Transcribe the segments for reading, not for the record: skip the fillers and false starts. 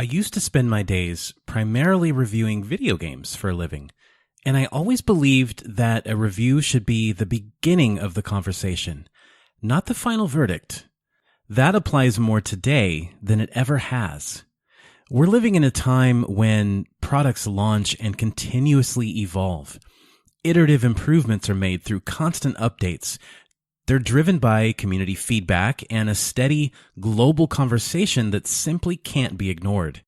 I used to spend my days primarily reviewing video games for a living, and I always believed that a review should be the beginning of the conversation, not the final verdict. That applies more today than it ever has. We're living in a time when products launch and continuously evolve. Iterative improvements are made through constant updates. They're driven by community feedback and a steady global conversation that simply can't be ignored.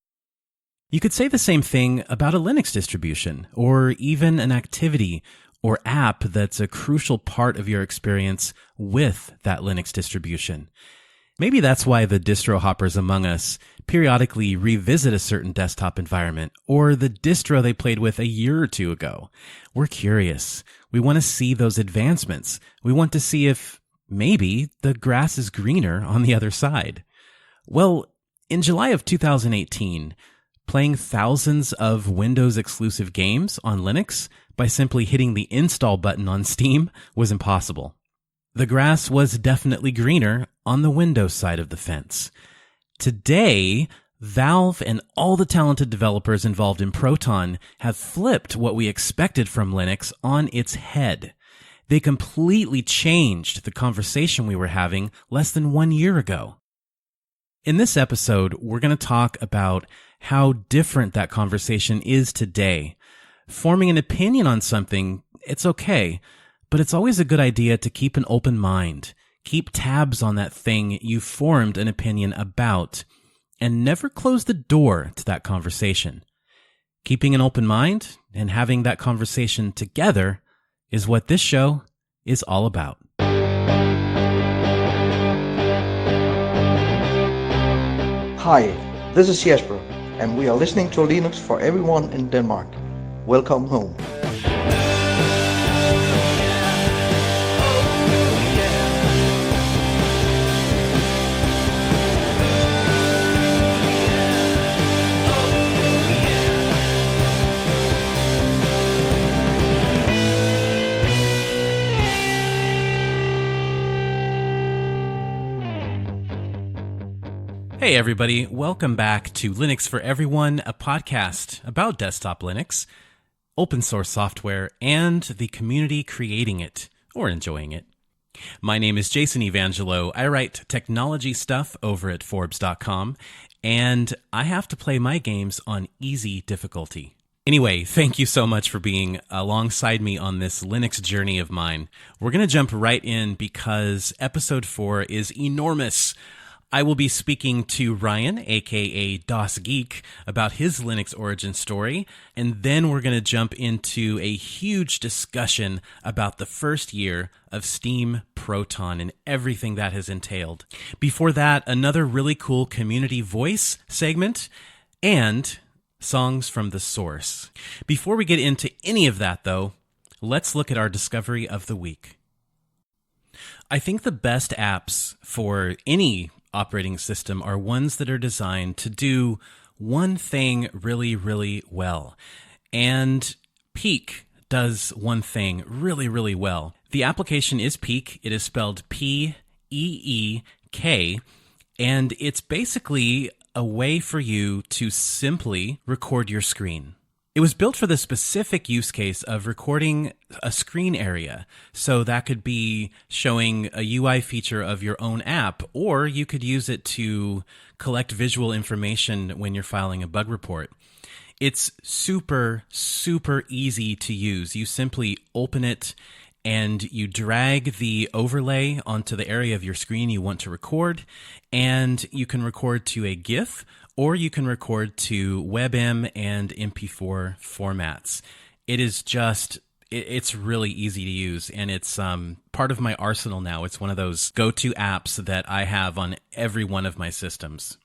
You could say the same thing about a Linux distribution, or even an activity or app that's a crucial part of your experience with that Linux distribution. Maybe that's why the distro hoppers among us periodically revisit a certain desktop environment or the distro they played with a year or two ago. We're curious. We want to see those advancements. We want to see if maybe the grass is greener on the other side. Well, in July of 2018, playing thousands of Windows-exclusive games on Linux by simply hitting the install button on Steam was impossible. The grass was definitely greener on the Windows side of the fence. Today, Valve and all the talented developers involved in Proton have flipped what we expected from Linux on its head. They completely changed the conversation we were having less than 1 year ago. In this episode, we're going to talk about how different that conversation is today. Forming an opinion on something, it's okay, but it's always a good idea to keep an open mind. Keep tabs on that thing you formed an opinion about, and never close the door to that conversation. Keeping an open mind and having that conversation together is what this show is all about. Hi, this is Jesper, and we are listening to Linux for everyone in Denmark. Welcome home. Hey everybody, welcome back to Linux for Everyone, a podcast about desktop Linux, open source software, and the community creating it, or enjoying it. My name is Jason Evangelho. I write technology stuff over at Forbes.com, and I have to play my games on easy difficulty. Anyway, thank you so much for being alongside me on this Linux journey of mine. We're going to jump right in because episode 4 is enormous. I will be speaking to Ryan, aka DasGeek, about his Linux origin story, and then we're going to jump into a huge discussion about the first year of Steam Proton and everything that has entailed. Before that, another really cool community voice segment and songs from the source. Before we get into any of that, though, let's look at our discovery of the week. I think the best apps for any operating system are ones that are designed to do one thing really, really well. And Peek does one thing really, really well. The application is Peek. It is spelled P-E-E-K, and it's basically a way for you to simply record your screen. It was built for the specific use case of recording a screen area. So that could be showing a UI feature of your own app, or you could use it to collect visual information when you're filing a bug report. It's super, super easy to use. You simply open it and you drag the overlay onto the area of your screen you want to record, and you can record to a GIF, or you can record to WebM and MP4 formats. It's really easy to use, and it's part of my arsenal now. It's one of those go-to apps that I have on every one of my systems.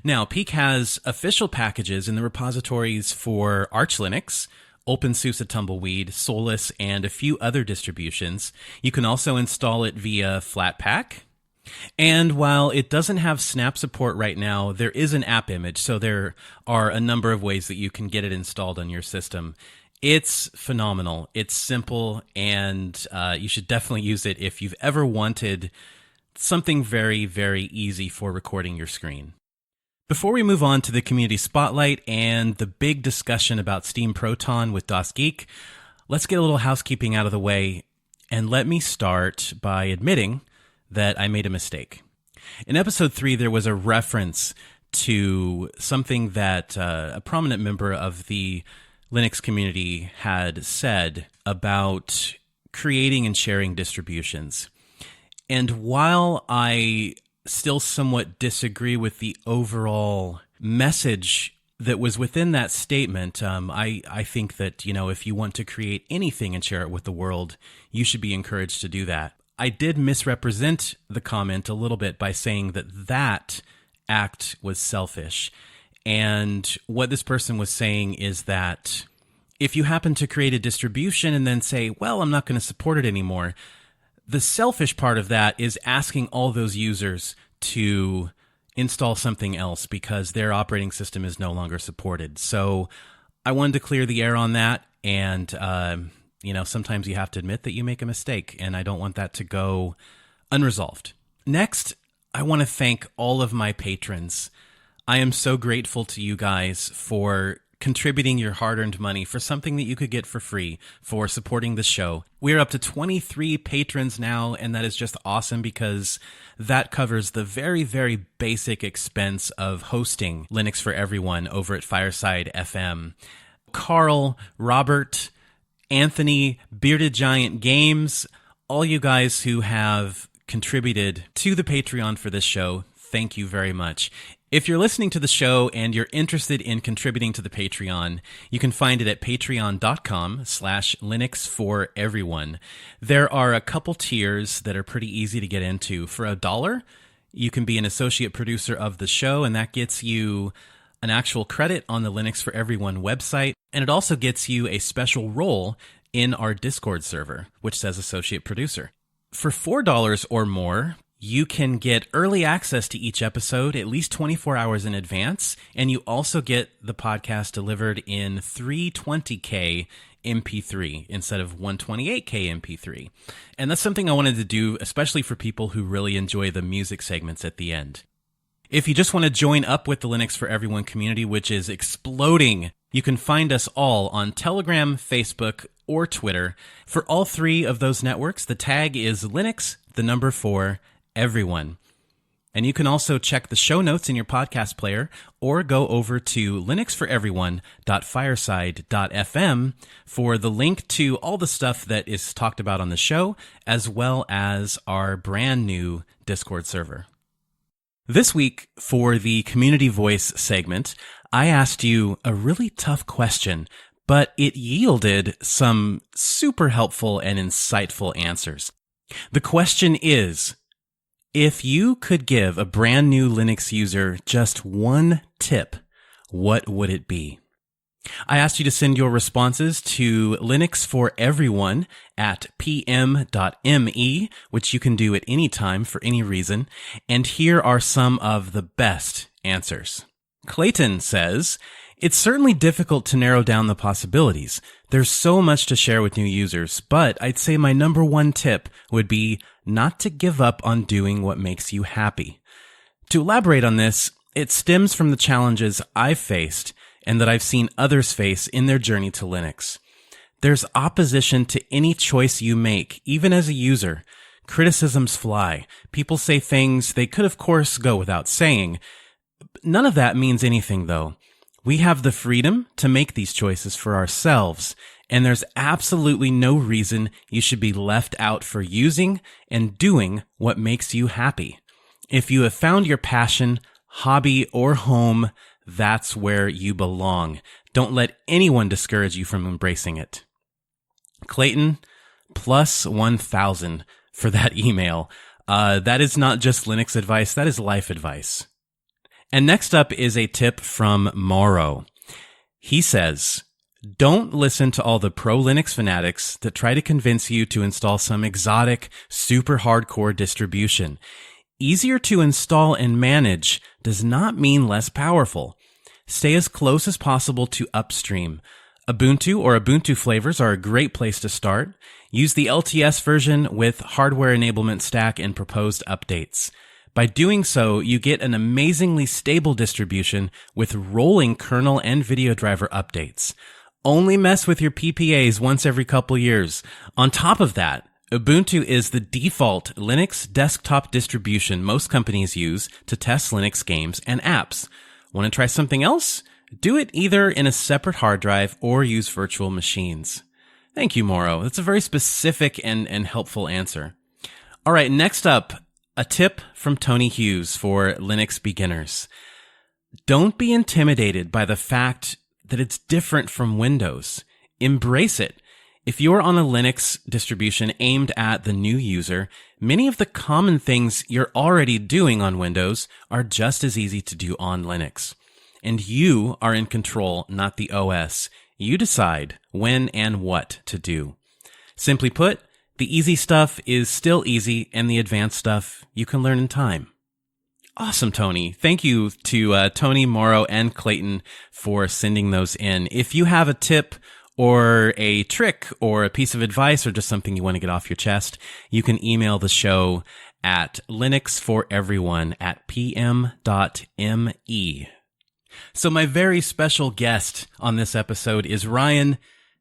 Now, Peek has official packages in the repositories for Arch Linux, OpenSUSE Tumbleweed, Solus, and a few other distributions. You can also install it via Flatpak. And while it doesn't have snap support right now, there is an app image, so there are a number of ways that you can get it installed on your system. It's phenomenal. It's simple, and you should definitely use it if you've ever wanted something very, very easy for recording your screen. Before we move on to the community spotlight and the big discussion about Steam Proton with DasGeek, let's get a little housekeeping out of the way, and let me start by admitting that I made a mistake. In episode 3, there was a reference to something that a prominent member of the Linux community had said about creating and sharing distributions. And while I still somewhat disagree with the overall message that was within that statement, I think that, if you want to create anything and share it with the world, you should be encouraged to do that. I did misrepresent the comment a little bit by saying that act was selfish. And what this person was saying is that if you happen to create a distribution and then say, well, I'm not going to support it anymore, the selfish part of that is asking all those users to install something else because their operating system is no longer supported. So I wanted to clear the air on that. And, sometimes you have to admit that you make a mistake, and I don't want that to go unresolved. Next, I want to thank all of my patrons. I am so grateful to you guys for contributing your hard-earned money for something that you could get for free for supporting the show. We're up to 23 patrons now, and that is just awesome because that covers the very, very basic expense of hosting Linux for Everyone over at Fireside FM. Carl, Robert, Anthony, Bearded Giant Games, all you guys who have contributed to the Patreon for this show, thank you very much. If you're listening to the show and you're interested in contributing to the Patreon, you can find it at patreon.com/Linux4Everyone. There are a couple tiers that are pretty easy to get into. For $1, you can be an associate producer of the show, and that gets you an actual credit on the Linux for Everyone website, and it also gets you a special role in our Discord server, which says associate producer. For $4 or more, you can get early access to each episode at least 24 hours in advance, and you also get the podcast delivered in 320K MP3 instead of 128K MP3. And that's something I wanted to do, especially for people who really enjoy the music segments at the end. If you just want to join up with the Linux for Everyone community, which is exploding, you can find us all on Telegram, Facebook, or Twitter. For all three of those networks, the tag is Linux, the number 4, Everyone. And you can also check the show notes in your podcast player or go over to linuxforeveryone.fireside.fm for the link to all the stuff that is talked about on the show, as well as our brand new Discord server. This week, for the Community Voice segment, I asked you a really tough question, but it yielded some super helpful and insightful answers. The question is, if you could give a brand new Linux user just one tip, what would it be? I asked you to send your responses to linuxforeveryone@pm.me, which you can do at any time for any reason. And here are some of the best answers. Clayton says, it's certainly difficult to narrow down the possibilities. There's so much to share with new users, but I'd say my number one tip would be not to give up on doing what makes you happy. To elaborate on this, it stems from the challenges I've faced and that I've seen others face in their journey to Linux. There's opposition to any choice you make, even as a user. Criticisms fly. People say things they could, of course, go without saying. None of that means anything, though. We have the freedom to make these choices for ourselves, and there's absolutely no reason you should be left out for using and doing what makes you happy. If you have found your passion, hobby, or home, that's where you belong. Don't let anyone discourage you from embracing it. Clayton, plus 1,000 for that email. That is not just Linux advice, that is life advice. And next up is a tip from Morrow. He says, don't listen to all the pro-Linux fanatics that try to convince you to install some exotic, super hardcore distribution. Easier to install and manage does not mean less powerful. Stay as close as possible to upstream. Ubuntu or Ubuntu flavors are a great place to start. Use the LTS version with hardware enablement stack and proposed updates. By doing so, you get an amazingly stable distribution with rolling kernel and video driver updates. Only mess with your PPAs once every couple years. On top of that, Ubuntu is the default Linux desktop distribution most companies use to test Linux games and apps. Want to try something else? Do it either in a separate hard drive or use virtual machines. Thank you, Morrow. That's a very specific and helpful answer. All right, next up, a tip from Tony Hughes for Linux beginners. Don't be intimidated by the fact that it's different from Windows. Embrace it. If you're on a Linux distribution aimed at the new user, many of the common things you're already doing on Windows are just as easy to do on Linux. And you are in control, not the OS. You decide when and what to do. Simply put, the easy stuff is still easy, and the advanced stuff you can learn in time. Awesome, Tony. Thank you to Tony, Morrow, and Clayton for sending those in. If you have a tip or a trick or a piece of advice or just something you want to get off your chest, you can email the show at linuxforeveryone@pm.me. So my very special guest on this episode is Ryan,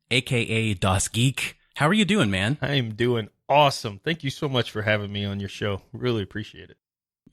aka DasGeek. How are you doing, man? I am doing awesome. Thank you so much for having me on your show. Really appreciate it.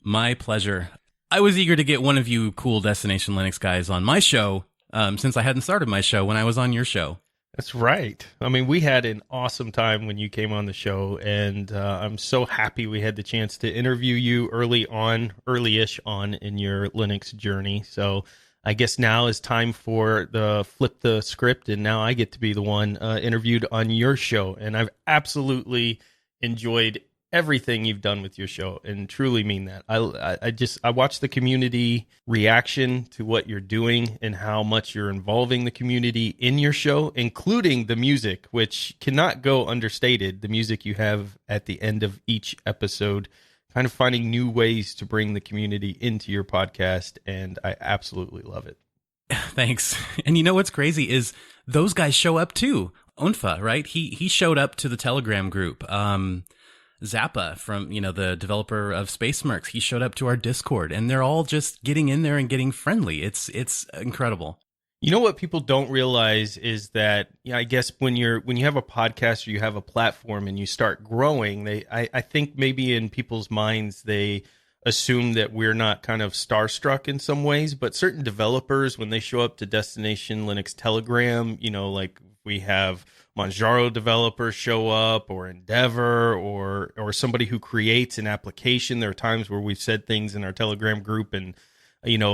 My pleasure. I was eager to get one of you cool Destination Linux guys on my show, since I hadn't started my show when I was on your show. That's right. I mean, we had an awesome time when you came on the show, and I'm so happy we had the chance to interview you early-ish on in your Linux journey. So I guess now is time for the flip the script, and now I get to be the one interviewed on your show. And I've absolutely enjoyed everything you've done with your show, and truly mean that. I watch the community reaction to what you're doing and how much you're involving the community in your show, including the music, which cannot go understated. The music you have at the end of each episode, kind of finding new ways to bring the community into your podcast, and I absolutely love it. Thanks. And you know what's crazy is those guys show up too. Unfa, right? He showed up to the Telegram group. Zappa from, the developer of Space Mercs, he showed up to our Discord, and they're all just getting in there and getting friendly. It's incredible. You know what people don't realize is that, I guess when you have a podcast or you have a platform and you start growing, I think maybe in people's minds they assume that we're not kind of starstruck in some ways, but certain developers, when they show up to Destination Linux Telegram, like we have Manjaro developers show up, or Endeavor, or somebody who creates an application. There are times where we've said things in our Telegram group, and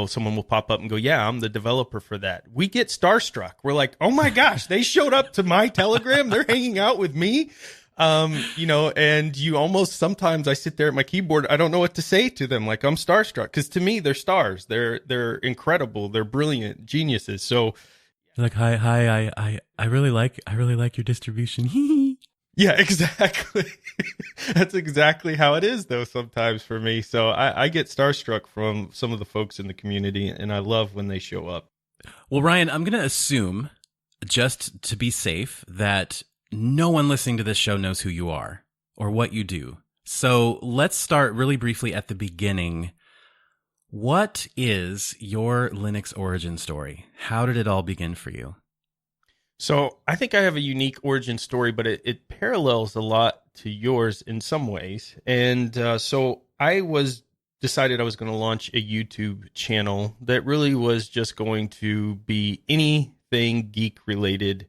someone will pop up and go, "Yeah, I'm the developer for that." We get starstruck. We're like, "Oh my gosh, they showed up to my Telegram. They're hanging out with me." And you almost, sometimes I sit there at my keyboard, I don't know what to say to them. Like, I'm starstruck, because to me they're stars. They're incredible. They're brilliant geniuses. So. Like, hi, I really like your distribution. Yeah, exactly. That's exactly how it is, though, sometimes for me. So I get starstruck from some of the folks in the community, and I love when they show up. Well, Ryan, I'm going to assume, just to be safe, that no one listening to this show knows who you are or what you do. So let's start really briefly at the beginning. What is your Linux origin story? How did it all begin for you? So I think I have a unique origin story, but it parallels a lot to yours in some ways. And so I decided I was going to launch a YouTube channel that really was just going to be anything geek related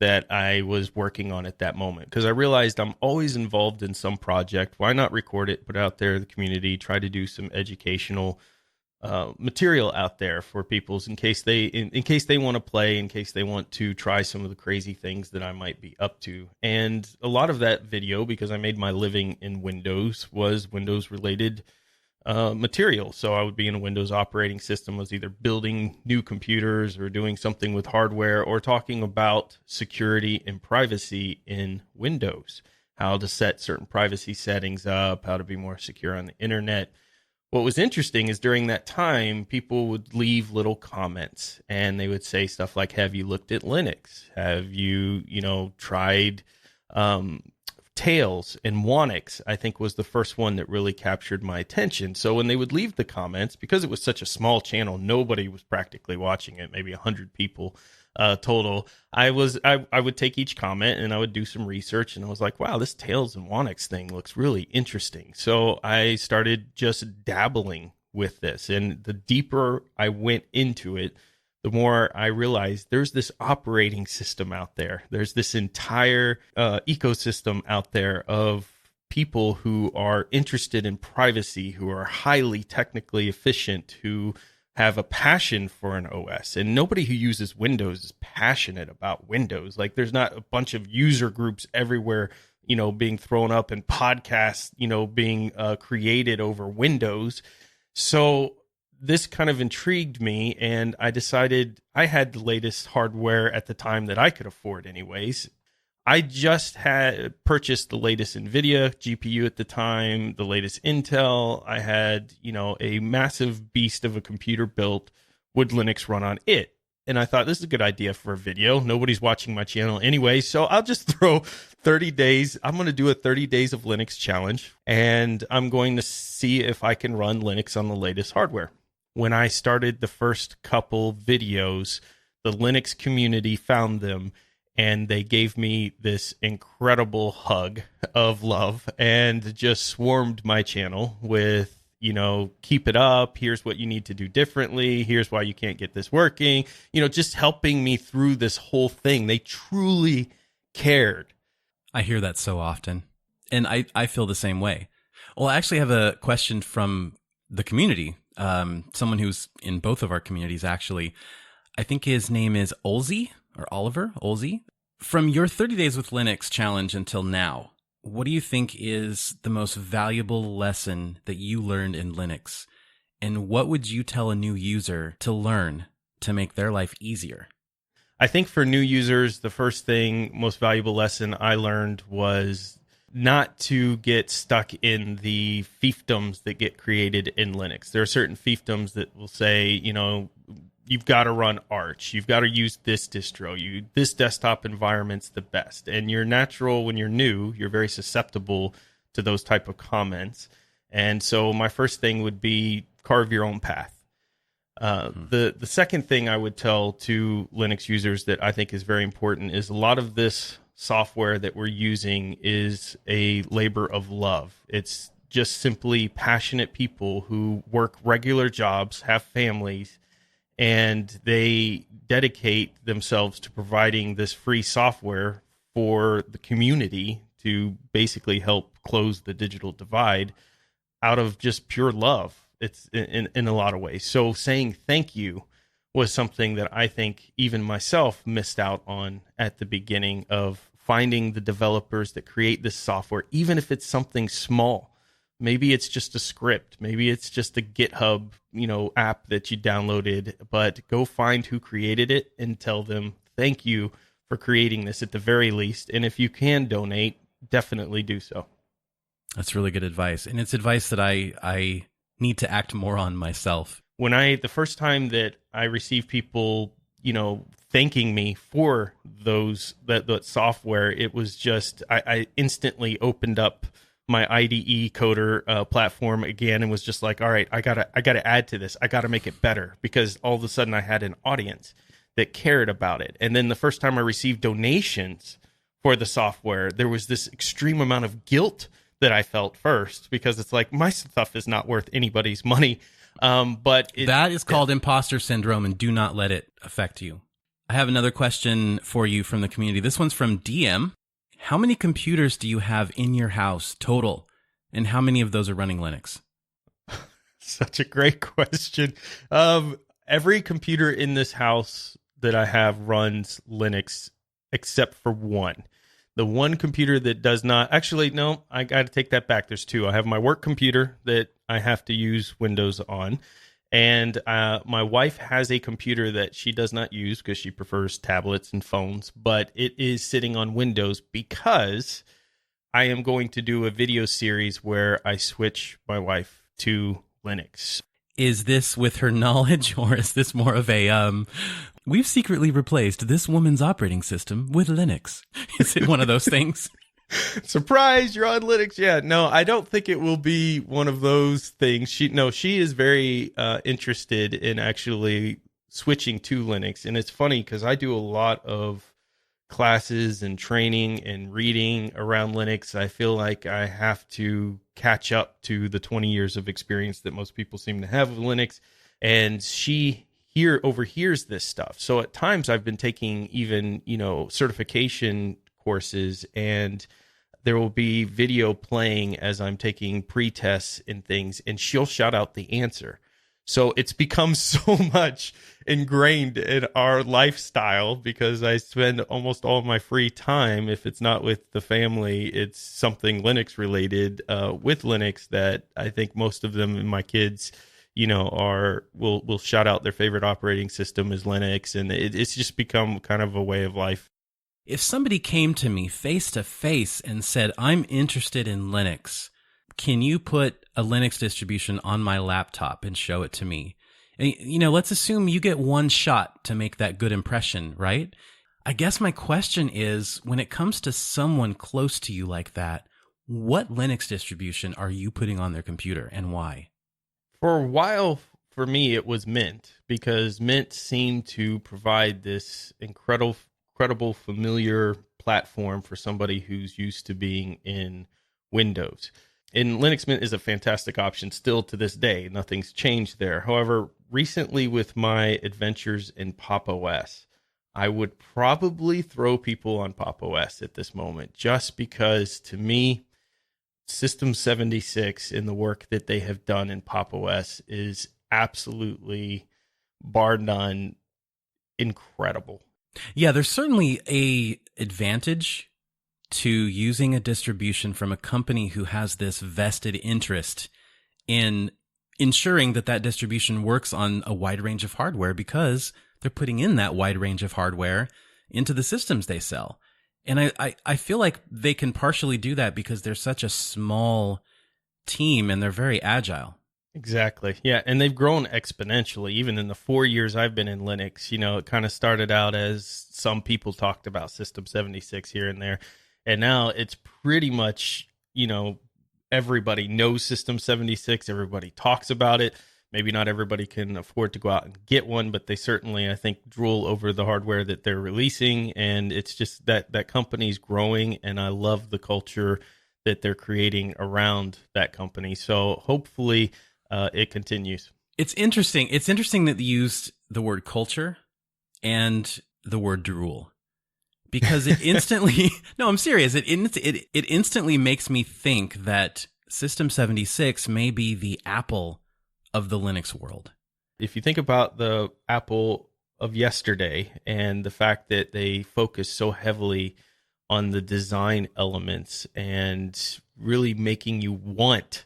that I was working on at that moment. Because I realized I'm always involved in some project. Why not record it, put it out there in the community, try to do some educational material out there for people in case they want to play, in case they want to try some of the crazy things that I might be up to. And a lot of that video, because I made my living in Windows, was Windows related material. So I would be in a Windows operating system, was either building new computers or doing something with hardware, or talking about security and privacy in Windows, how to set certain privacy settings up, how to be more secure on the internet. What was interesting is during that time, people would leave little comments, and they would say stuff like, "Have you looked at Linux? Have you, tried Tails and Wannix, I think, was the first one that really captured my attention. So when they would leave the comments, because it was such a small channel, nobody was practically watching it, maybe 100 people total. I would take each comment and I would do some research, and I was like, wow, this Tails and Wannix thing looks really interesting. So I started just dabbling with this, and the deeper I went into it, the more I realized there's this operating system out there. There's this entire ecosystem out there of people who are interested in privacy, who are highly technically efficient, who have a passion for an OS. And nobody who uses Windows is passionate about Windows. Like, there's not a bunch of user groups everywhere, being thrown up, and podcasts, being created over Windows. So this kind of intrigued me, and I decided I had the latest hardware at the time that I could afford anyways. I just had purchased the latest NVIDIA GPU at the time, the latest Intel. I had, a massive beast of a computer built. Would Linux run on it? And I thought, this is a good idea for a video. Nobody's watching my channel anyway, so I'll just throw 30 days. I'm going to do a 30 days of Linux challenge, and I'm going to see if I can run Linux on the latest hardware. When I started the first couple videos, the Linux community found them, and they gave me this incredible hug of love and just swarmed my channel with, keep it up. Here's what you need to do differently. Here's why you can't get this working. Just helping me through this whole thing. They truly cared. I hear that so often, and I feel the same way. Well, I actually have a question from the community. Someone who's in both of our communities, actually. I think his name is Olsey, or Oliver Olsey. From your 30 Days with Linux challenge until now, what do you think is the most valuable lesson that you learned in Linux? And what would you tell a new user to learn to make their life easier? I think for new users, the first thing, most valuable lesson I learned was not to get stuck in the fiefdoms that get created in Linux. There are certain fiefdoms that will say, you've got to run Arch, you've got to use this distro, this desktop environment's the best. And you're natural when you're new, you're very susceptible to those type of comments. And so my first thing would be carve your own path. The second thing I would tell to Linux users that I think is very important is a lot of this software that we're using is a labor of love. It's just simply passionate people who work regular jobs, have families, and they dedicate themselves to providing this free software for the community to basically help close the digital divide out of just pure love. It's in a lot of ways. So saying thank you was something that I think even myself missed out on at the beginning of finding the developers that create this software, even if it's something small. Maybe it's just a script. Maybe it's just a GitHub, app that you downloaded, but go find who created it and tell them thank you for creating this at the very least. And if you can donate, definitely do so. That's really good advice. And it's advice that I need to act more on myself. When the first time that I received people, thanking me for that software, it was just, I instantly opened up my IDE coder platform again and was just like, all right, I gotta add to this. I gotta make it better, because all of a sudden I had an audience that cared about it. And then the first time I received donations for the software, there was this extreme amount of guilt that I felt first, because it's like, my stuff is not worth anybody's money. But that is called imposter syndrome, and do not let it affect you. I have another question for you from the community. This one's from DM. How many computers do you have in your house total, and how many of those are running Linux? Such a great question. Every computer in this house that I have runs Linux except for one. The one computer that does not, actually, no, I got to take that back. There's two. I have my work computer that I have to use Windows on. And my wife has a computer that she does not use because she prefers tablets and phones, but it is sitting on Windows because I am going to do a video series where I switch my wife to Linux. Is this with her knowledge, or is this more of a, we've secretly replaced this woman's operating system with Linux? Is it one of those things? Surprise, you're on Linux. Yeah, no, I don't think it will be one of those things. She is very interested in actually switching to Linux. And it's funny because I do a lot of classes and training and reading around Linux. I feel like I have to catch up to the 20 years of experience that most people seem to have with Linux. And she here overhears this stuff. So at times I've been taking even, certification courses, and there will be video playing as I'm taking pre-tests and things, and she'll shout out the answer. So it's become so much ingrained in our lifestyle because I spend almost all of my free time, if it's not with the family, it's something Linux related with Linux, that I think most of them and my kids, will shout out their favorite operating system is Linux, and it's just become kind of a way of life. If somebody came to me face to face and said, I'm interested in Linux, can you put a Linux distribution on my laptop and show it to me? And, let's assume you get one shot to make that good impression, right? I guess my question is, when it comes to someone close to you like that, what Linux distribution are you putting on their computer and why? For a while, for me, it was Mint, because Mint seemed to provide this incredible, familiar platform for somebody who's used to being in Windows. And Linux Mint is a fantastic option still to this day. Nothing's changed there. However, recently with my adventures in Pop! OS, I would probably throw people on Pop! OS at this moment, just because to me, System 76 and the work that they have done in Pop! OS is absolutely, bar none, incredible. Yeah, there's certainly a advantage to using a distribution from a company who has this vested interest in ensuring that that distribution works on a wide range of hardware, because they're putting in that wide range of hardware into the systems they sell. And I feel like they can partially do that because they're such a small team and they're very agile. Exactly. Yeah. And they've grown exponentially. Even in the 4 years I've been in Linux, it kind of started out as some people talked about System 76 here and there. And now it's pretty much, everybody knows System 76. Everybody talks about it. Maybe not everybody can afford to go out and get one, but they certainly, I think, drool over the hardware that they're releasing. And it's just that company's growing, and I love the culture that they're creating around that company. So hopefully it continues. It's interesting. It's interesting that you used the word culture and the word drool, because it instantly, no, I'm serious. It instantly makes me think that System 76 may be the Apple of the Linux world. If you think about the Apple of yesterday and the fact that they focus so heavily on the design elements and really making you want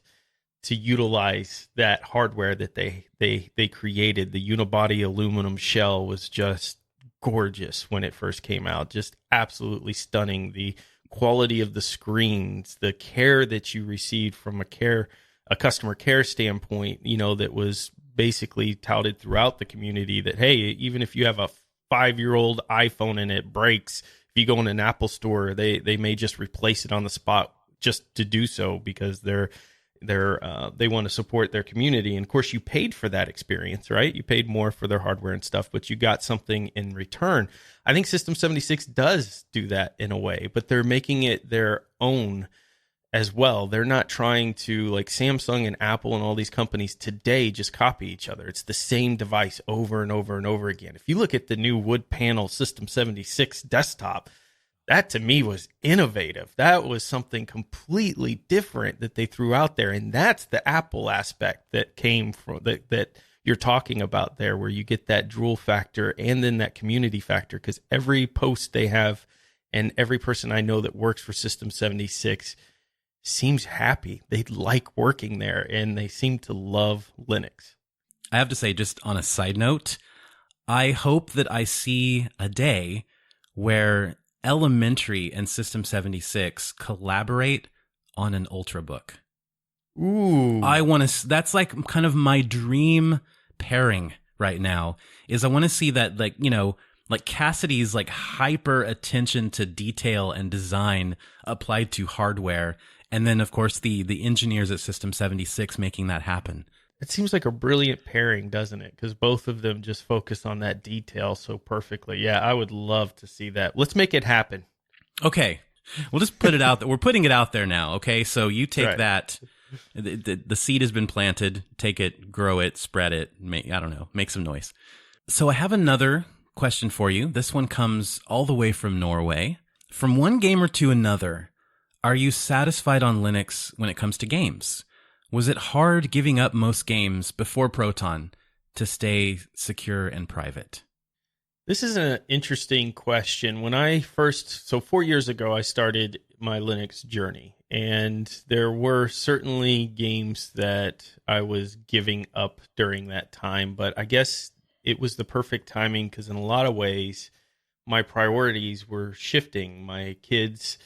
to utilize that hardware that they created, the unibody aluminum shell was just gorgeous when it first came out, just absolutely stunning. The quality of the screens, the care that you received from a customer care standpoint, that was basically touted throughout the community that, hey, even if you have a 5-year-old iPhone and it breaks, if you go in an Apple store, they may just replace it on the spot just to do so, because they want to support their community. And of course, you paid for that experience, right? You paid more for their hardware and stuff, but you got something in return. I think System 76 does do that in a way, but they're making it their own as well. They're not trying to, like Samsung and Apple and all these companies today, just copy each other. It's the same device over and over and over again. If you look at the new wood panel System 76 desktop, that to me was innovative. That was something completely different that they threw out there. And that's the Apple aspect that came from that you're talking about there, where you get that drool factor and then that community factor, because every post they have and every person I know that works for System 76 seems happy. They like working there and they seem to love Linux. I have to say, just on a side note, I hope that I see a day where Elementary and System 76 collaborate on an Ultrabook. Ooh. That's like kind of my dream pairing right now, is I want to see that, like, like Cassidy's like hyper attention to detail and design applied to hardware. And then, of course, the engineers at System 76 making that happen. It seems like a brilliant pairing, doesn't it? Because both of them just focus on that detail so perfectly. Yeah, I would love to see that. Let's make it happen. Okay. We'll just put it out there. We're putting it out there now. Okay. So you take Right. that. The seed has been planted. Take it, grow it, spread it. I don't know. Make some noise. So I have another question for you. This one comes all the way from Norway. From one gamer to another, are you satisfied on Linux when it comes to games? Was it hard giving up most games before Proton to stay secure and private? This is an interesting question. When I first, so 4 years ago, I started my Linux journey, and there were certainly games that I was giving up during that time, but I guess it was the perfect timing because in a lot of ways, my priorities were shifting. My kids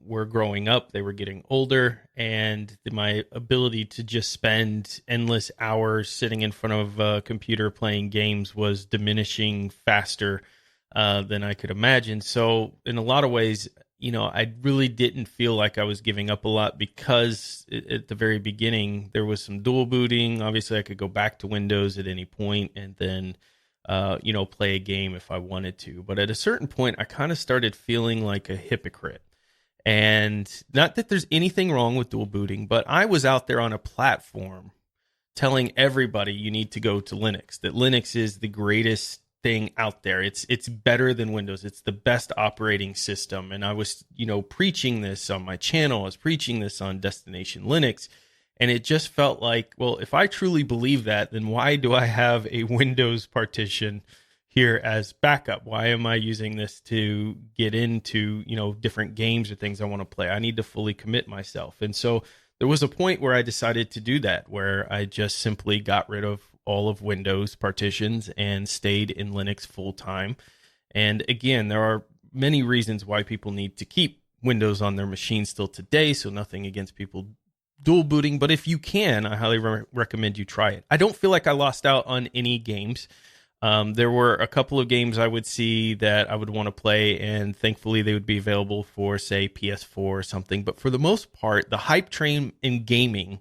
were growing up, they were getting older, and my ability to just spend endless hours sitting in front of a computer playing games was diminishing faster than I could imagine. So in a lot of ways, I really didn't feel like I was giving up a lot because at the very beginning, there was some dual booting. Obviously, I could go back to Windows at any point and then play a game if I wanted to. But at a certain point, I kind of started feeling like a hypocrite. And not that there's anything wrong with dual booting, but I was out there on a platform telling everybody you need to go to Linux, that Linux is the greatest thing out there. It's better than Windows. It's the best operating system. And I was, preaching this on my channel. I was preaching this on Destination Linux. And it just felt like, well, if I truly believe that, then why do I have a Windows partition here as backup? Why am I using this to get into, different games or things I want to play? I need to fully commit myself. And so there was a point where I decided to do that, where I just simply got rid of all of Windows partitions and stayed in Linux full time. And again, there are many reasons why people need to keep Windows on their machine still today. So nothing against people dual booting, but if you can, I highly recommend you try it. I don't feel like I lost out on any games. There were a couple of games I would see that I would want to play, and thankfully they would be available for, say, PS4 or something. But for the most part, the hype train in gaming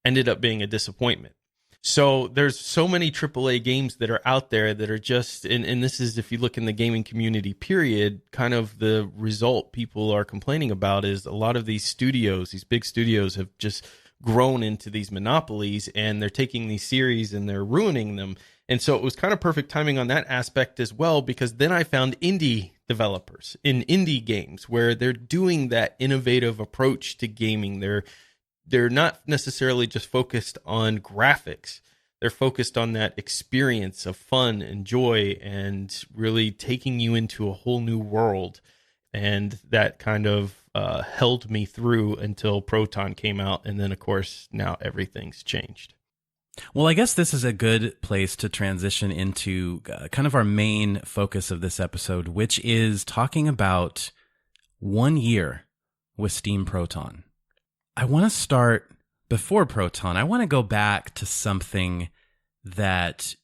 ended up being a disappointment. So there's so many AAA games that are out there that are just, and this is, if you look in the gaming community, period, kind of the result people are complaining about is a lot of these studios, these big studios have just grown into these monopolies, and they're taking these series and they're ruining them. And so it was kind of perfect timing on that aspect as well, because then I found indie developers in indie games where they're doing that innovative approach to gaming. They're not necessarily just focused on graphics. They're focused on that experience of fun and joy and really taking you into a whole new world. And that kind of held me through until Proton came out. And then, of course, now everything's changed. Well, I guess this is a good place to transition into kind of our main focus of this episode, which is talking about 1 year with Steam Proton. I want to start before Proton. I want to go back to something that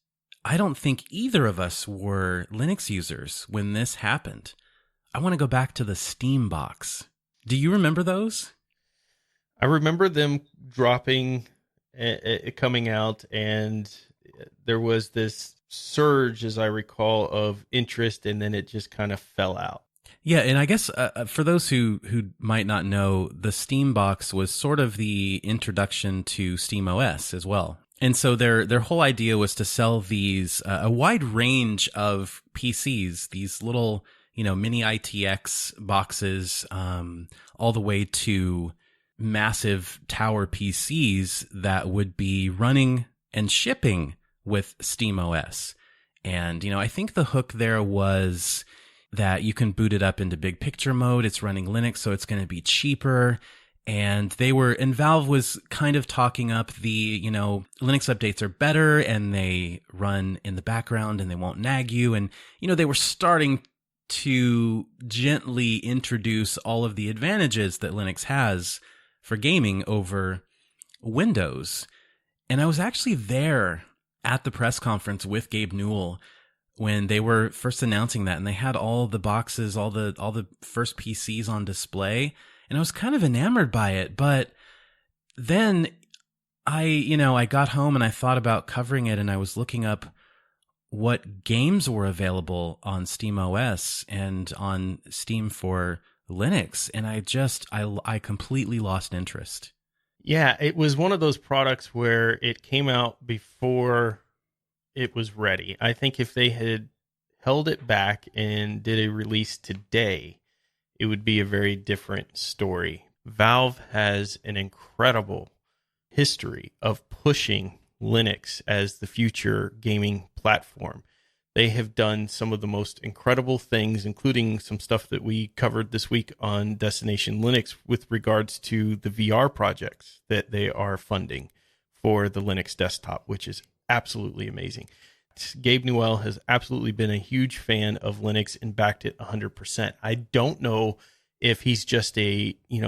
I don't think either of us were Linux users when this happened. I want to go back to the Steam box. Do you remember those? I remember them dropping, coming out, and there was this surge, as I recall, of interest, and then it just kind of fell out. Yeah, and I guess for those who might not know, the Steam box was sort of the introduction to SteamOS as well. And so their whole idea was to sell these a wide range of PCs, these little mini ITX boxes, all the way to massive tower PCs that would be running and shipping with SteamOS. And I think the hook there was that you can boot it up into big picture mode. It's running Linux, so it's going to be cheaper. And Valve was kind of talking up the, Linux updates are better and they run in the background and they won't nag you. And, they were starting to gently introduce all of the advantages that Linux has for gaming over Windows. And I was actually there at the press conference with Gabe Newell when they were first announcing that, and they had all the boxes, all the first PCs on display, and I was kind of enamored by it. But then I got home and I thought about covering it, and I was looking up what games were available on Steam OS and on Steam for Linux, and I completely lost interest. Yeah, it was one of those products where it came out before it was ready. I think if they had held it back and did a release today, it would be a very different story. Valve has an incredible history of pushing Linux as the future gaming platform. They have done some of the most incredible things, including some stuff that we covered this week on Destination Linux with regards to the VR projects that they are funding for the Linux desktop, which is absolutely amazing. Gabe Newell has absolutely been a huge fan of Linux and backed it 100%. I don't know if he's just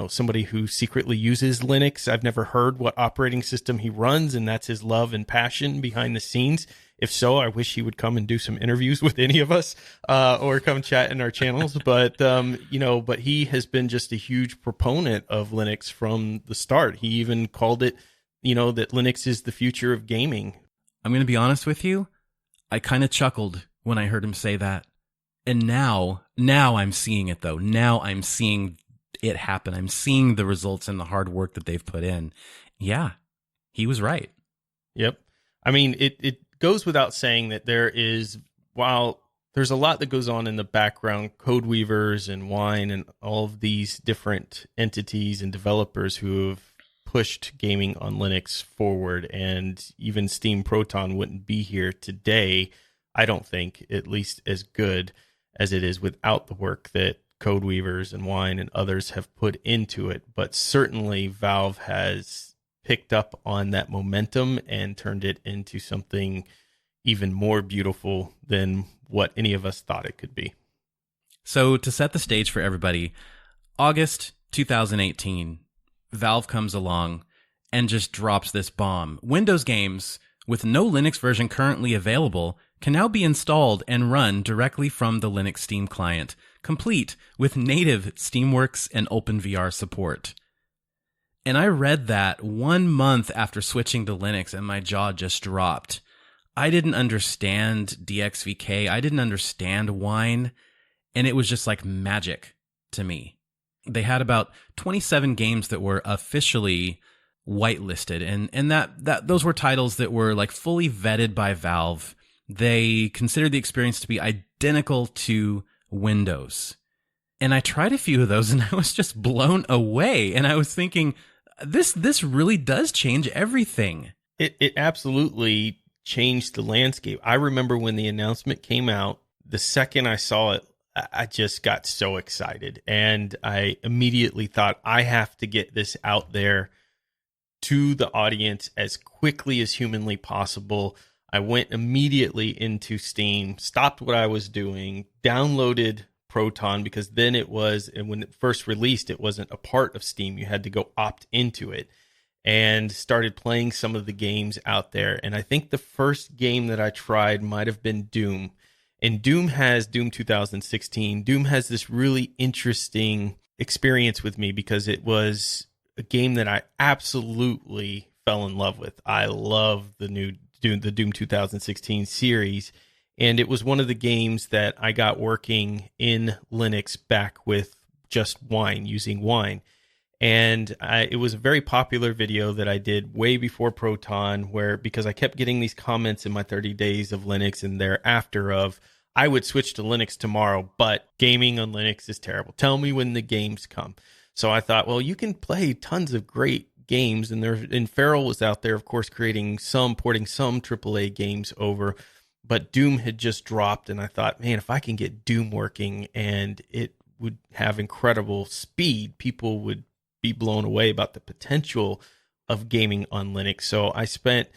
somebody who secretly uses Linux. I've never heard what operating system he runs, and that's his love and passion behind the scenes. If so, I wish he would come and do some interviews with any of us, or come chat in our channels. But but he has been just a huge proponent of Linux from the start. He even called it, that Linux is the future of gaming. I'm going to be honest with you. I kind of chuckled when I heard him say that. And now I'm seeing it, though. Now I'm seeing it happen. I'm seeing the results and the hard work that they've put in. Yeah, he was right. Yep. I mean, it goes without saying that while there's a lot that goes on in the background, Code Weavers and Wine and all of these different entities and developers who have pushed gaming on Linux forward, and even Steam Proton wouldn't be here today, I don't think, at least as good as it is without the work that Code Weavers and Wine and others have put into it. But certainly Valve has picked up on that momentum and turned it into something even more beautiful than what any of us thought it could be. So to set the stage for everybody, August 2018, Valve comes along and just drops this bomb. Windows games with no Linux version currently available can now be installed and run directly from the Linux Steam client, complete with native Steamworks and OpenVR support. And I read that 1 month after switching to Linux, and my jaw just dropped. I didn't understand DXVK. I didn't understand Wine, and it was just like magic to me. They had about 27 games that were officially whitelisted, and that those were titles that were like fully vetted by Valve. They considered the experience to be identical to Windows. And I tried a few of those, and I was just blown away. And I was thinking, this really does change everything. It absolutely changed the landscape. I remember when the announcement came out, the second I saw it, I just got so excited. And I immediately thought, I have to get this out there to the audience as quickly as humanly possible. I went immediately into Steam, stopped what I was doing, downloaded Proton, because then it was, and when it first released, it wasn't a part of Steam. You had to go opt into it, and started playing some of the games out there. And I think the first game that I tried might have been Doom. And Doom 2016. Doom has this really interesting experience with me because it was a game that I absolutely fell in love with. I love the Doom 2016 series, and it was one of the games that I got working in Linux back with just Wine, using Wine. And it was a very popular video that I did way before Proton, because I kept getting these comments in my 30 days of Linux and thereafter of, I would switch to Linux tomorrow, but gaming on Linux is terrible. Tell me when the games come. So I thought, well, you can play tons of great games, and Feral was out there, of course, porting some AAA games over, but Doom had just dropped, and I thought, man, if I can get Doom working and it would have incredible speed, people would be blown away about the potential of gaming on Linux. So I spent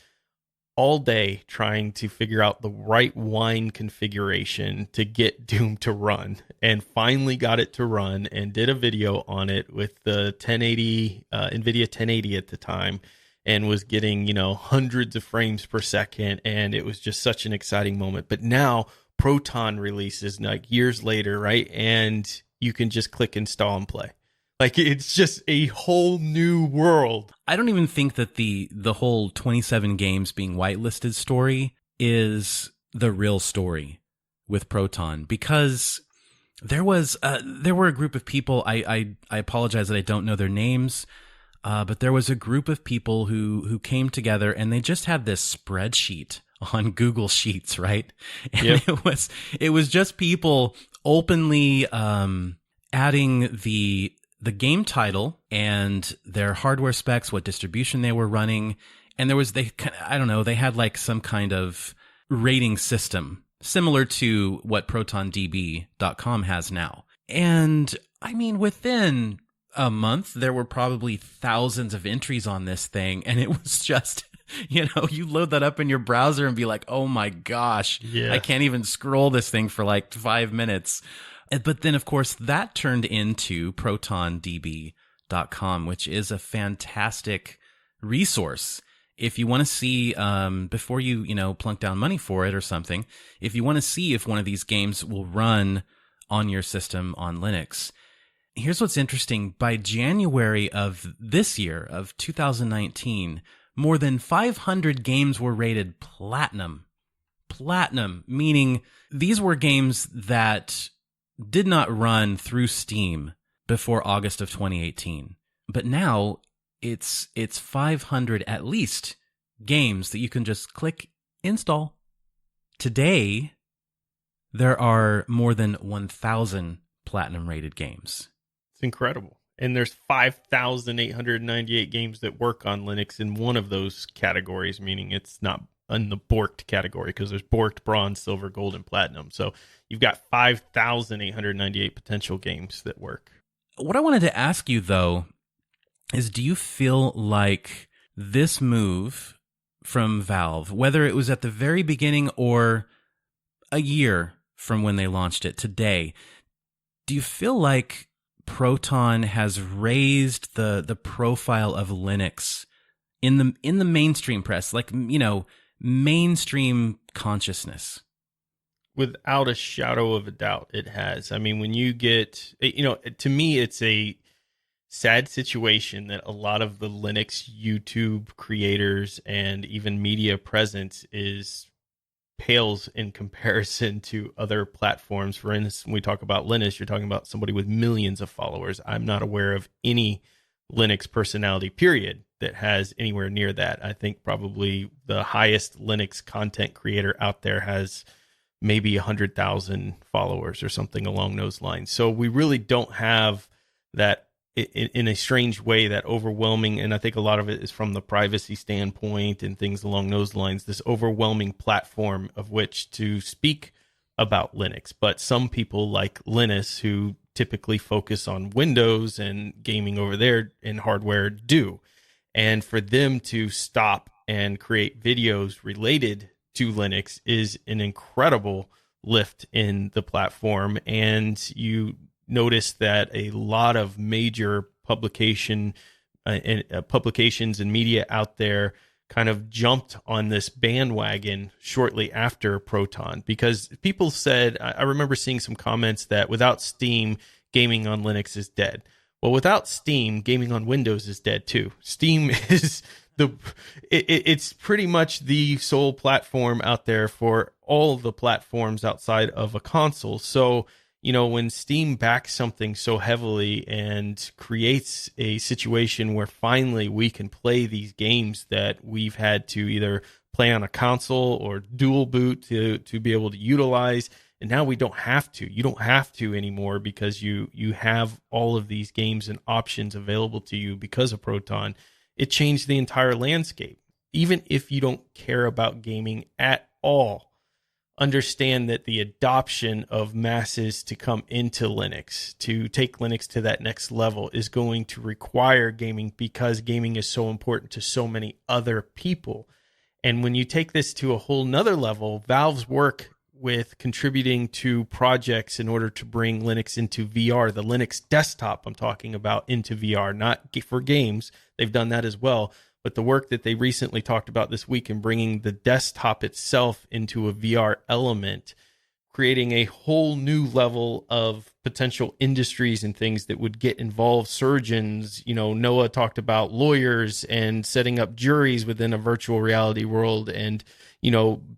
all day trying to figure out the right Wine configuration to get Doom to run, and finally got it to run and did a video on it with the 1080 NVIDIA 1080 at the time, and was getting, hundreds of frames per second, and it was just such an exciting moment. But now Proton releases like years later, right? And you can just click install and play. Like, it's just a whole new world. I don't even think that the whole 27 games being whitelisted story is the real story with Proton, because there were a group of people. I apologize that I don't know their names, but there was a group of people who came together, and they just had this spreadsheet on Google Sheets, right? And Yep. it was just people openly adding the game title and their hardware specs, what distribution they were running, and they had like some kind of rating system similar to what ProtonDB.com has now. And I mean, within a month, there were probably thousands of entries on this thing, and it was just, you load that up in your browser and be like, oh my gosh, Yeah. I can't even scroll this thing for like 5 minutes. But then, of course, that turned into ProtonDB.com, which is a fantastic resource. If you want to see, before you plunk down money for it or something, if you want to see if one of these games will run on your system on Linux, here's what's interesting. By January of this year, of 2019, more than 500 games were rated platinum. Platinum, meaning these were games that did not run through Steam before August of 2018. But now it's 500 at least games that you can just click install. Today, there are more than 1,000 platinum rated games. It's incredible. And there's 5,898 games that work on Linux in one of those categories, meaning it's not in the borked category, because there's borked, bronze, silver, gold, and platinum. So you've got 5,898 potential games that work. What I wanted to ask you, though, is do you feel like this move from Valve, whether it was at the very beginning or a year from when they launched it today, do you feel like Proton has raised the profile of Linux in the mainstream press, like, mainstream consciousness? Without a shadow of a doubt, it has. I mean, when you get, to me, it's a sad situation that a lot of the Linux YouTube creators and even media presence pales in comparison to other platforms. For instance, when we talk about Linux, you're talking about somebody with millions of followers. I'm not aware of any Linux personality, period, that has anywhere near that. I think probably the highest Linux content creator out there has maybe 100,000 followers or something along those lines. So we really don't have that, in a strange way, that overwhelming, and I think a lot of it is from the privacy standpoint and things along those lines, this overwhelming platform of which to speak about Linux. But some people like Linus, who typically focus on Windows and gaming over there in hardware, do. And for them to stop and create videos related to Linux is an incredible lift in the platform. And you notice that a lot of major publications and media out there kind of jumped on this bandwagon shortly after Proton, because people said, I remember seeing some comments that without Steam, gaming on Linux is dead. Well, without Steam, gaming on Windows is dead too. Steam is it's pretty much the sole platform out there for all the platforms outside of a console. So, when Steam backs something so heavily and creates a situation where finally we can play these games that we've had to either play on a console or dual boot to be able to utilize, and now we don't have to. You don't have to anymore, because you have all of these games and options available to you because of Proton. It changed the entire landscape. Even if you don't care about gaming at all, understand that the adoption of masses to come into Linux, to take Linux to that next level, is going to require gaming, because gaming is so important to so many other people. And when you take this to a whole nother level, Valve's work with contributing to projects in order to bring Linux into VR, the Linux desktop I'm talking about, into VR, not for games. They've done that as well. But the work that they recently talked about this week in bringing the desktop itself into a VR element creating a whole new level of potential industries and things that would get involved. Surgeons, Noah talked about lawyers and setting up juries within a virtual reality world, and,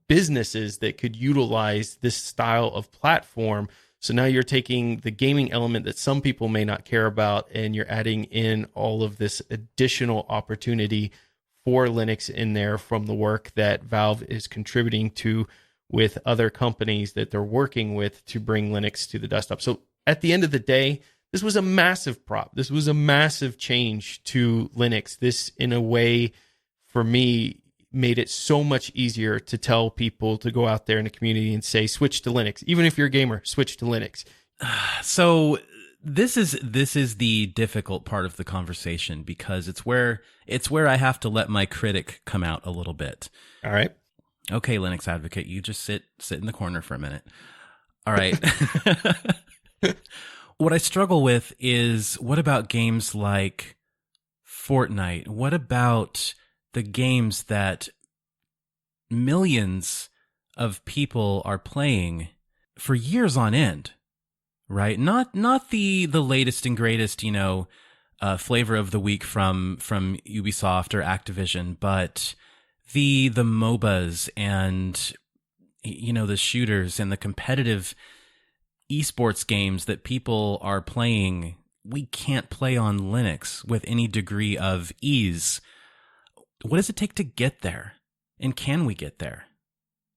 businesses that could utilize this style of platform. So now you're taking the gaming element that some people may not care about, and you're adding in all of this additional opportunity for Linux in there from the work that Valve is contributing to with other companies that they're working with to bring Linux to the desktop. So at the end of the day, this was a massive prop. This was a massive change to Linux. This, in a way, for me, made it so much easier to tell people to go out there in the community and say, switch to Linux. Even if you're a gamer, switch to Linux. So this is the difficult part of the conversation, because it's where I have to let my critic come out a little bit. All right. Okay, Linux advocate, you just sit in the corner for a minute. All right. What I struggle with is, what about games like Fortnite? What about the games that millions of people are playing for years on end, right? Not the latest and greatest, flavor of the week from Ubisoft or Activision, but the MOBAs and, the shooters and the competitive esports games that people are playing. We can't play on Linux with any degree of ease. What does it take to get there? And can we get there?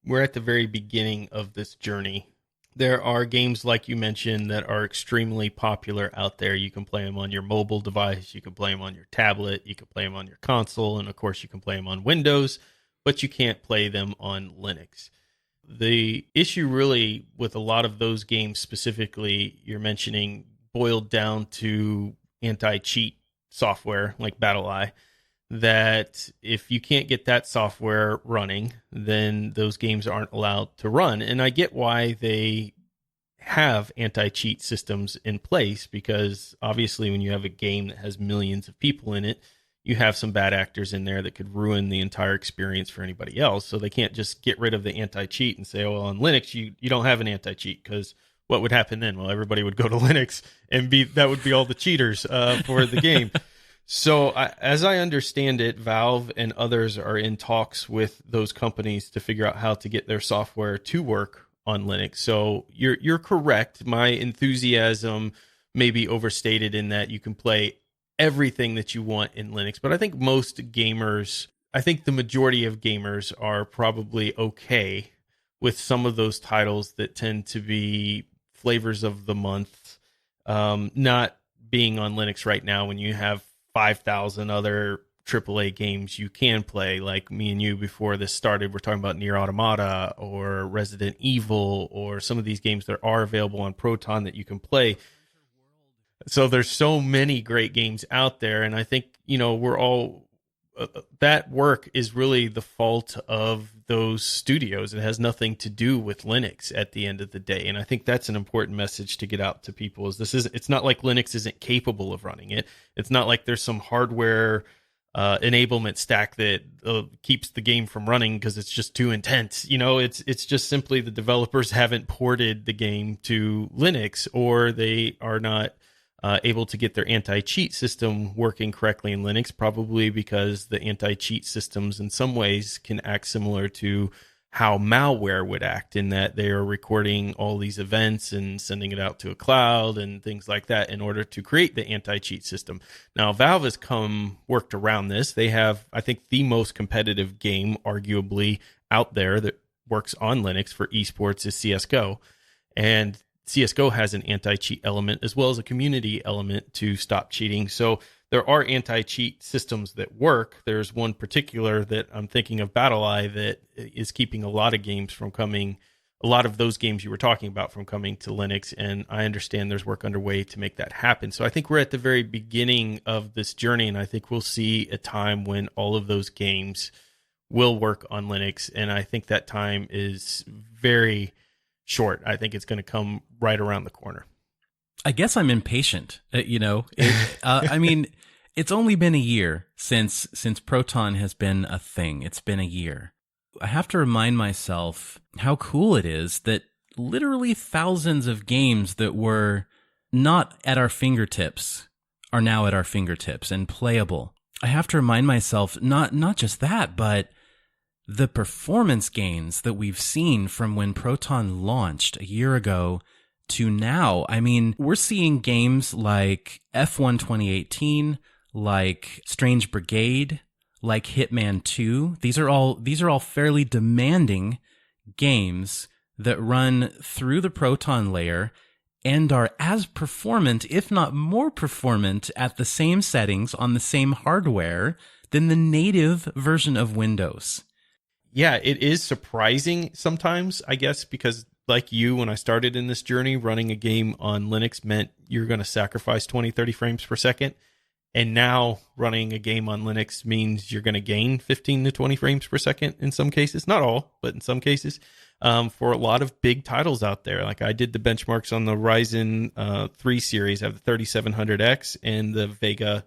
We're at the very beginning of this journey. There are games, like you mentioned, that are extremely popular out there. You can play them on your mobile device. You can play them on your tablet. You can play them on your console. And, of course, you can play them on Windows. But you can't play them on Linux. The issue really with a lot of those games specifically you're mentioning boiled down to anti-cheat software like BattleEye, that if you can't get that software running, then those games aren't allowed to run. And I get why they have anti-cheat systems in place, because obviously when you have a game that has millions of people in it, you have some bad actors in there that could ruin the entire experience for anybody else. So they can't just get rid of the anti-cheat and say, oh, well, on Linux, you don't have an anti-cheat, because what would happen then? Well, everybody would go to Linux and that would be all the cheaters for the game. So as I understand it, Valve and others are in talks with those companies to figure out how to get their software to work on Linux. So you're correct. My enthusiasm may be overstated in that you can play everything that you want in Linux. But I think the majority of gamers are probably okay with some of those titles that tend to be flavors of the month, not being on Linux right now when you have 5,000 other AAA games you can play. Like me and you, before this started, we're talking about Nier Automata or Resident Evil, or some of these games that are available on Proton that you can play. So there's so many great games out there, and I think, we're all that work is really the fault of those studios. It has nothing to do with Linux at the end of the day. And I think that's an important message to get out to people, is it's not like Linux isn't capable of running it. It's not like there's some hardware enablement stack that keeps the game from running because it's just too intense. It's just simply the developers haven't ported the game to Linux, or they are not able to get their anti-cheat system working correctly in Linux, probably because the anti-cheat systems in some ways can act similar to how malware would act, in that they are recording all these events and sending it out to a cloud and things like that in order to create the anti-cheat system. Now, Valve has worked around this. They have, I think, the most competitive game, arguably, out there that works on Linux for esports is CSGO. And CSGO has an anti-cheat element as well as a community element to stop cheating. So there are anti-cheat systems that work. There's one particular that I'm thinking of, BattleEye, that is keeping a lot of those games you were talking about from coming to Linux. And I understand there's work underway to make that happen. So I think we're at the very beginning of this journey, and I think we'll see a time when all of those games will work on Linux. And I think that time is very short. I think it's going to come right around the corner. I guess I'm impatient. I mean, it's only been a year since Proton has been a thing. It's been a year. I have to remind myself how cool it is that literally thousands of games that were not at our fingertips are now at our fingertips and playable. I have to remind myself, not just that, but the performance gains that we've seen from when Proton launched a year ago to now. I mean, we're seeing games like F1 2018, like Strange Brigade, like Hitman 2. These are all fairly demanding games that run through the Proton layer and are as performant, if not more performant, at the same settings on the same hardware than the native version of Windows. Yeah, it is surprising sometimes, I guess, because like you, when I started in this journey, running a game on Linux meant you're going to sacrifice 20, 30 frames per second. And now running a game on Linux means you're going to gain 15 to 20 frames per second in some cases. Not all, but in some cases. For a lot of big titles out there. Like I did the benchmarks on the Ryzen 3 series. I have the 3700X and the Vega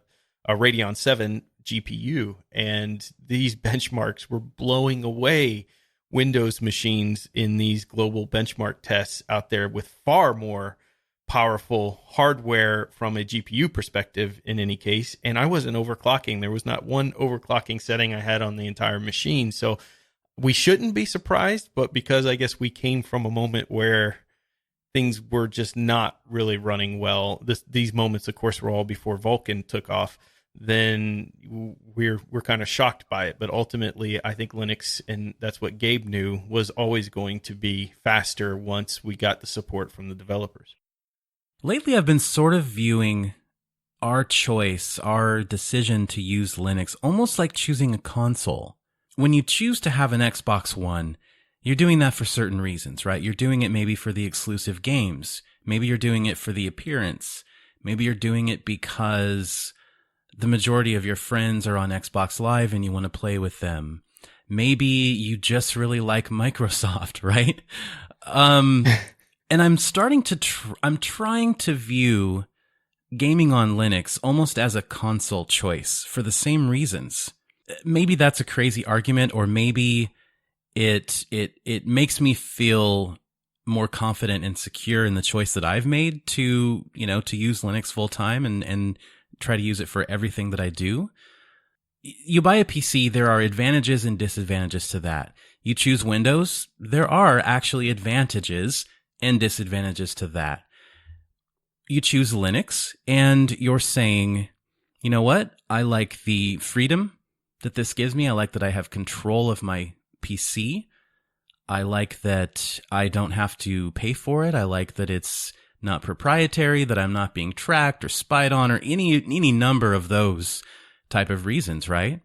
Radeon 7 GPU. And these benchmarks were blowing away Windows machines in these global benchmark tests out there with far more powerful hardware from a GPU perspective in any case. And I wasn't overclocking. There was not one overclocking setting I had on the entire machine. So we shouldn't be surprised, but because I guess we came from a moment where things were just not really running well. These moments, of course, were all before Vulkan took off. Then we're kind of shocked by it. But ultimately, I think Linux, and that's what Gabe knew, was always going to be faster once we got the support from the developers. Lately, I've been sort of viewing our choice, our decision to use Linux, almost like choosing a console. When you choose to have an Xbox One, you're doing that for certain reasons, right? You're doing it maybe for the exclusive games. Maybe you're doing it for the appearance. Maybe you're doing it because the majority of your friends are on Xbox Live and you want to play with them. Maybe you just really like Microsoft, right? And I'm starting to, I'm trying to view gaming on Linux almost as a console choice for the same reasons. Maybe that's a crazy argument, or maybe it makes me feel more confident and secure in the choice that I've made to use Linux full time and try to use it for everything that I do. You buy a PC, there are advantages and disadvantages to that. You choose Windows, there are actually advantages and disadvantages to that. You choose Linux, and you're saying, you know what? I like the freedom that this gives me. I like that I have control of my PC. I like that I don't have to pay for it. I like that it's not proprietary, that I'm not being tracked or spied on, or any number of those type of reasons, right?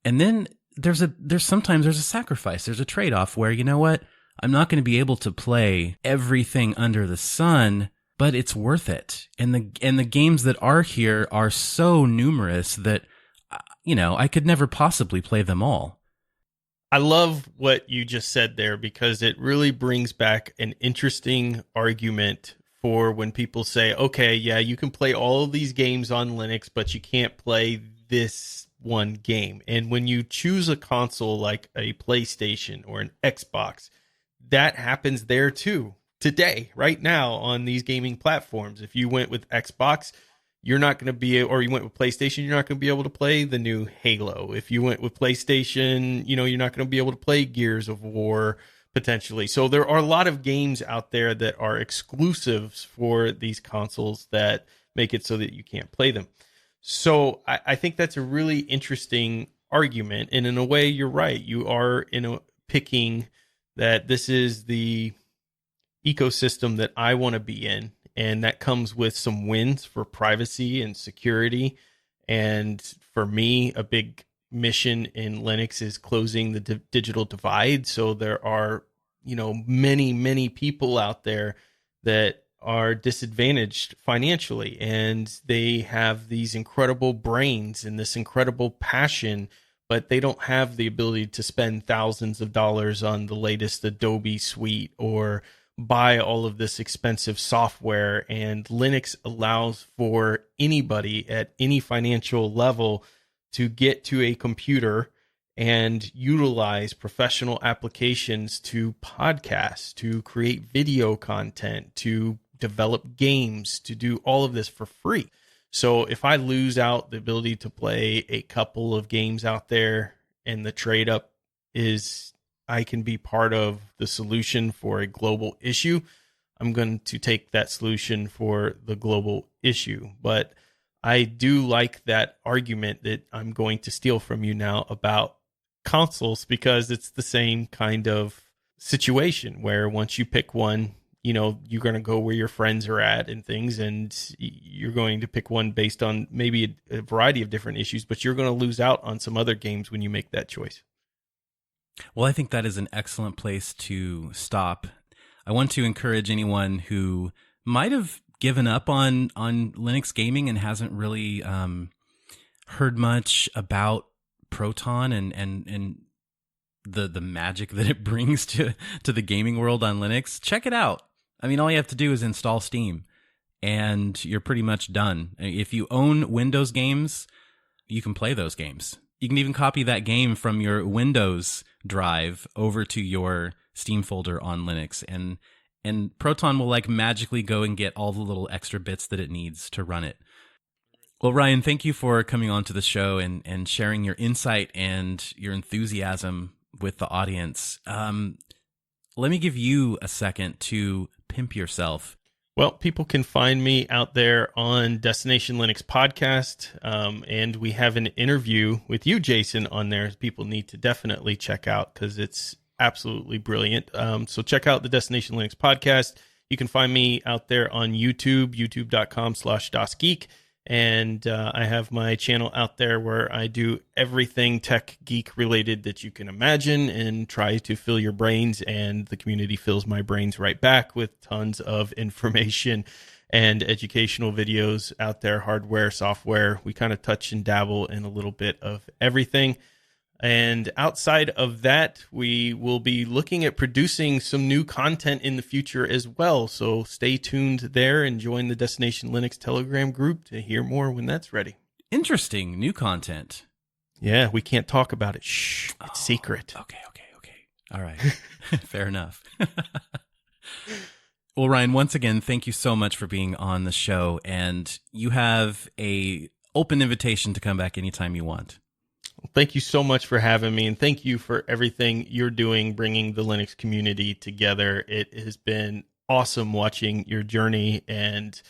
And then there's sometimes a sacrifice. There's a trade-off where, you know what? I'm not going to be able to play everything under the sun, but it's worth it. And the games that are here are so numerous that, I could never possibly play them all. I love what you just said there, because it really brings back an interesting argument for when people say, okay, yeah, you can play all of these games on Linux, but you can't play this one game. And when you choose a console like a PlayStation or an Xbox, that happens there too. Today, right now, on these gaming platforms. If you went with Xbox, you're not going to be, or you went with PlayStation, you're not going to be able to play the new Halo. If you went with PlayStation, you're not going to be able to play Gears of War, potentially. So there are a lot of games out there that are exclusives for these consoles that make it so that you can't play them. So I think that's a really interesting argument. And in a way, you're right. You are picking that this is the ecosystem that I want to be in. And that comes with some wins for privacy and security. And for me, a big mission in Linux is closing the digital divide. So there are, many, many people out there that are disadvantaged financially, and they have these incredible brains and this incredible passion, but they don't have the ability to spend thousands of dollars on the latest Adobe suite or buy all of this expensive software. And Linux allows for anybody at any financial level to get to a computer and utilize professional applications to podcast, to create video content, to develop games, to do all of this for free. So if I lose out the ability to play a couple of games out there, and the trade up is I can be part of the solution for a global issue, I'm going to take that solution for the global issue. But I do like that argument that I'm going to steal from you now about consoles, because it's the same kind of situation where once you pick one, you're going to go where your friends are at and things, and you're going to pick one based on maybe a variety of different issues, but you're going to lose out on some other games when you make that choice. Well, I think that is an excellent place to stop. I want to encourage anyone who might have given up on Linux gaming and hasn't really heard much about Proton and the magic that it brings to the gaming world on Linux. Check it out. I mean, all you have to do is install Steam, and you're pretty much done. If you own Windows games, you can play those games. You can even copy that game from your Windows drive over to your Steam folder on Linux, and Proton will magically go and get all the little extra bits that it needs to run it. Well, Ryan, thank you for coming on to the show and sharing your insight and your enthusiasm with the audience. Let me give you a second to pimp yourself. Well, people can find me out there on Destination Linux podcast, and we have an interview with you, Jason, on there. People need to definitely check out because it's absolutely brilliant. So check out the Destination Linux podcast. You can find me out there on YouTube, youtube.com/DasGeek. And I have my channel out there where I do everything tech geek related that you can imagine and try to fill your brains, and the community fills my brains right back with tons of information and educational videos out there, hardware, software. We kind of touch and dabble in a little bit of everything. And outside of that, we will be looking at producing some new content in the future as well. So stay tuned there and join the Destination Linux Telegram group to hear more when that's ready. Interesting. New content. Yeah, we can't talk about it. Shh, it's secret. Okay. All right. Fair enough. Well, Ryan, once again, thank you so much for being on the show. And you have an open invitation to come back anytime you want. Thank you so much for having me, and thank you for everything you're doing, bringing the Linux community together. It has been awesome watching your journey, and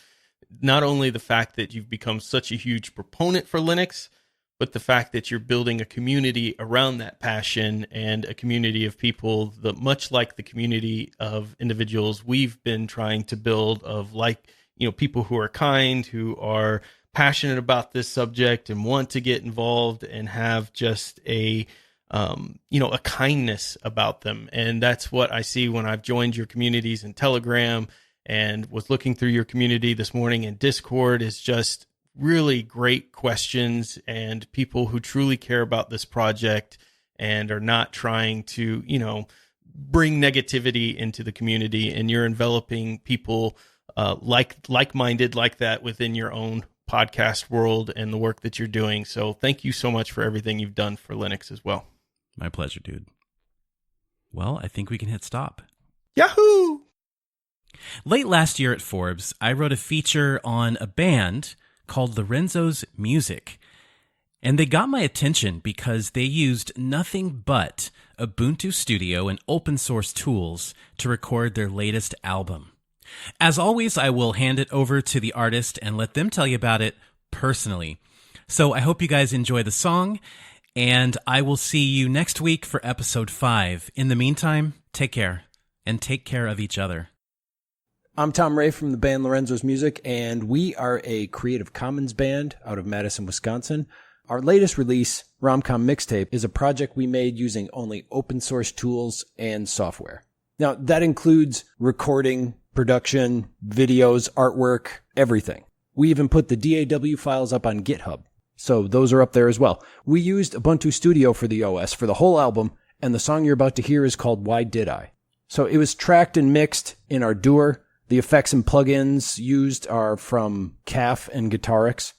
not only the fact that you've become such a huge proponent for Linux, but the fact that you're building a community around that passion, and a community of people that, much like the community of individuals we've been trying to build, of people who are kind, who are passionate about this subject and want to get involved and have just a kindness about them. And that's what I see when I've joined your communities in Telegram and was looking through your community this morning in Discord, is just really great questions and people who truly care about this project and are not trying to, bring negativity into the community. And you're enveloping people like-minded like that within your own podcast world and the work that you're doing. So thank you so much for everything you've done for Linux as well. My pleasure, dude. Well, I think we can hit stop. Yahoo! Late last year at Forbes, I wrote a feature on a band called Lorenzo's Music. And they got my attention because they used nothing but Ubuntu Studio and open source tools to record their latest album. As always, I will hand it over to the artist and let them tell you about it personally. So I hope you guys enjoy the song, and I will see you next week for episode 5. In the meantime, take care, and take care of each other. I'm Tom Ray from the band Lorenzo's Music, and we are a Creative Commons band out of Madison, Wisconsin. Our latest release, Romcom Mixtape, is a project we made using only open source tools and software. Now, that includes recording, production, videos, artwork, everything. We even put the DAW files up on GitHub, so those are up there as well. We used Ubuntu Studio for the OS for the whole album, and the song you're about to hear is called Why Did I? So it was tracked and mixed in Ardour. The effects and plugins used are from CAF and Guitarix,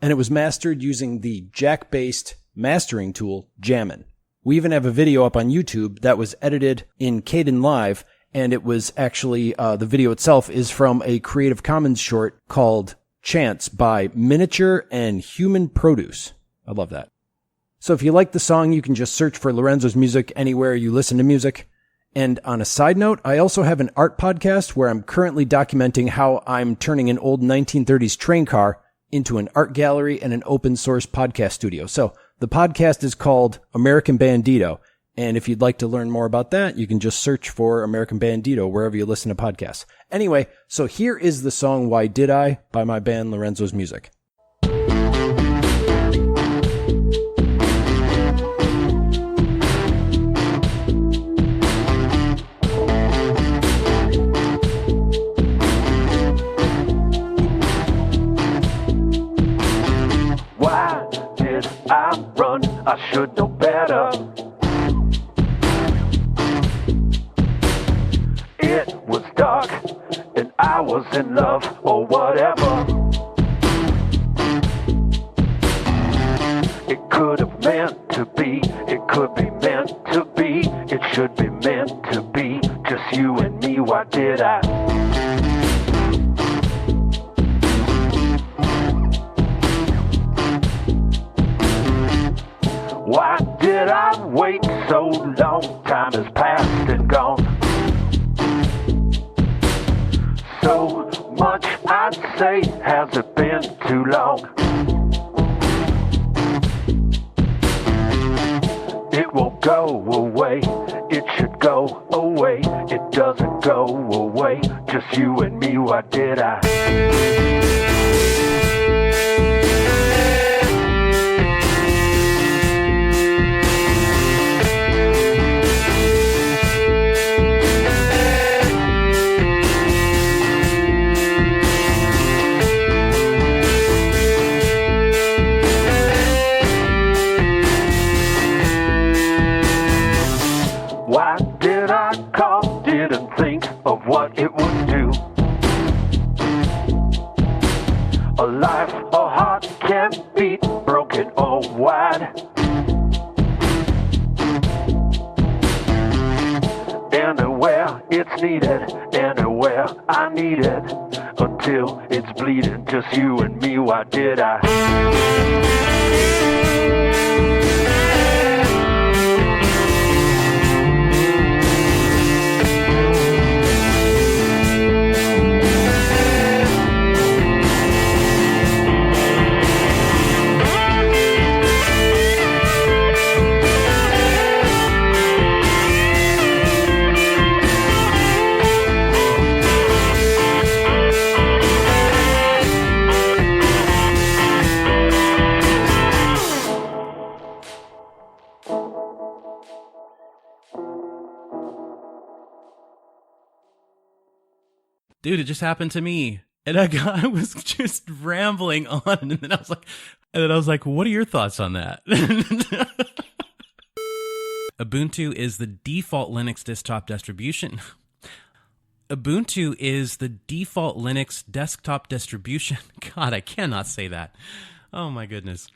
and it was mastered using the jack-based mastering tool Jammin. We even have a video up on YouTube that was edited in Kdenlive, and it was actually, the video itself is from a Creative Commons short called Chance by Miniature and Human Produce. I love that. So if you like the song, you can just search for Lorenzo's Music anywhere you listen to music. And on a side note, I also have an art podcast where I'm currently documenting how I'm turning an old 1930s train car into an art gallery and an open source podcast studio. So the podcast is called American Bandito. And if you'd like to learn more about that, you can just search for American Bandito wherever you listen to podcasts. Anyway, so here is the song Why Did I by my band Lorenzo's Music. Why did I run? I should know better. It was dark and I was in love or whatever. It could have meant to be, it could be meant to be, it should be meant to be, just you and me. Why did I? Why did I wait so long? Time has passed and gone. So much I'd say, has it been too long? It won't go away, it should go away. It doesn't go away, just you and me. Why did I? Why did I call? Didn't think of what it would do. A life, a heart can beat, broken or wide. Anywhere it's needed, anywhere I need it, until it's bleeding, just you and me. Why did I? Dude, it just happened to me. And I was just rambling on, and then I was like, what are your thoughts on that? Ubuntu is the default Linux desktop distribution. Ubuntu is the default Linux desktop distribution. God, I cannot say that. Oh my goodness.